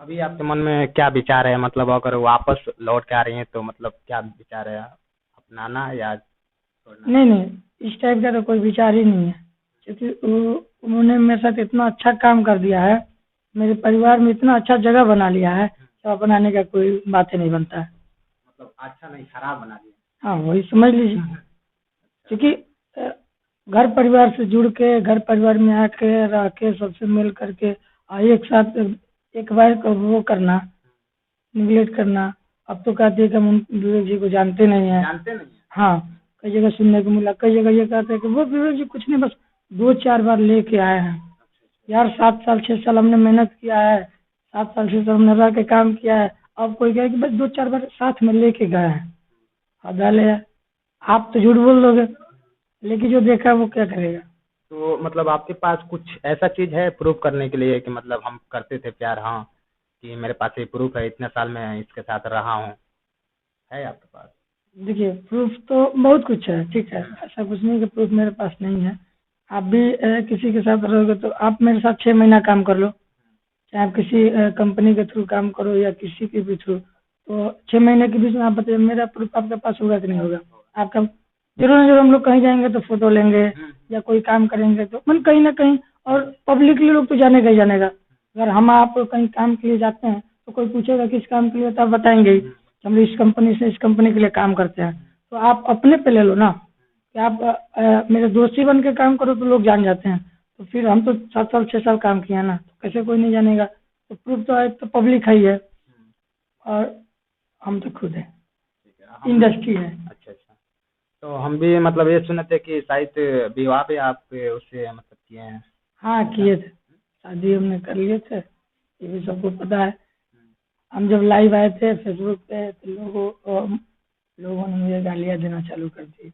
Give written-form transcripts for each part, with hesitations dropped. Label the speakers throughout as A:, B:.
A: अभी आपके मन में क्या विचार है, मतलब अगर वापस लौट के आ रही हैं तो मतलब क्या विचार है, अपनाना या छोड़ना?
B: नहीं नहीं, इस टाइप का तो कोई विचार ही नहीं है, क्योंकि उन्होंने मेरे साथ इतना अच्छा काम कर दिया है, मेरे परिवार में इतना अच्छा जगह बना लिया है, तो अपनाने का कोई बात ही नहीं बनता है।
A: मतलब अच्छा नहीं, खराब बना दिया।
B: हाँ, वही समझ लीजिए। क्योंकि अ, घर परिवार से जुड़ के, घर परिवार में आके रह के सबसे मिल करके एक साथ एक बार को वो करना, निगलेक्ट करना। अब तो कहते हैं कि हम विवेक जी को जानते नहीं हैं।
A: जानते नहीं है।
B: हाँ, कई जगह सुनने को मिला, कई जगह ये कहते हैं कि वो विवेक जी कुछ नहीं, बस 2-4 बार लेके आए हैं। यार 7 साल 6 साल हमने मेहनत किया है, 7 साल 6 साल हमने रह के काम किया है, अब कोई कहे कि बस 2-4 बार साथ में लेके गए हैं। हदाले है। आप तो झूठ बोल दोगे, लेकिन जो देखा है वो क्या करेगा।
A: तो मतलब आपके पास कुछ ऐसा चीज है प्रूव करने के लिए कि मतलब हम करते थे प्यार, हाँ, कि मेरे पास ये प्रूफ है, इतने साल में इसके साथ रहा हूँ, है आपके पास?
B: देखिए, प्रूफ तो बहुत कुछ है, ठीक है, ऐसा कुछ नहीं कि प्रूफ मेरे पास नहीं है। आप भी किसी के साथ रहोगे तो आप मेरे साथ 6 महीना काम कर लो, चाहे आप किसी कंपनी के थ्रू काम करो या किसी के भी थ्रू, तो 6 महीने के बीच में आप बताइए मेरा प्रूफ आपके पास होगा कि नहीं होगा। आपका जरूर ना जरूर हम लोग कहीं जाएंगे तो फोटो लेंगे, या कोई काम करेंगे तो मन कहीं ना कहीं, और पब्लिकली लोग तो जानेगा ही जानेगा। अगर हम आप कहीं काम के लिए जाते हैं तो कोई पूछेगा किस काम के लिए, तो आप बताएंगे ही कि हम इस कंपनी से इस कंपनी के लिए काम करते हैं। तो आप अपने पे ले लो ना, कि आप मेरे दोस्ती बन के काम करो तो लोग जान जाते हैं। तो फिर हम तो 7 साल 6 साल काम किया ना, तो कैसे कोई नहीं जानेगा। तो प्रूफ तो है, तो पब्लिक है ही है, और हम तो खुद है,
A: ठीक है, हम।
B: इंडस्ट्री है।
A: अच्छा अच्छा। तो हम भी मतलब ये सुने थे कि शायद विवाह भी आप उससे मतलब किए हैं।
B: हाँ, किए थे, शादी हमने कर लिए थे, ये भी सबको पता है। हम जब लाइव आए थे फेसबुक पे तो लोगों ने मुझे गालियाँ देना चालू कर दी।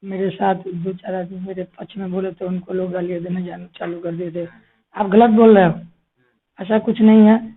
B: मेरे साथ 2-4 आदमी मेरे पक्ष में बोले तो उनको लोग गालियाँ देना चालू कर दिए थे। आप गलत बोल रहे हो, ऐसा कुछ नहीं है।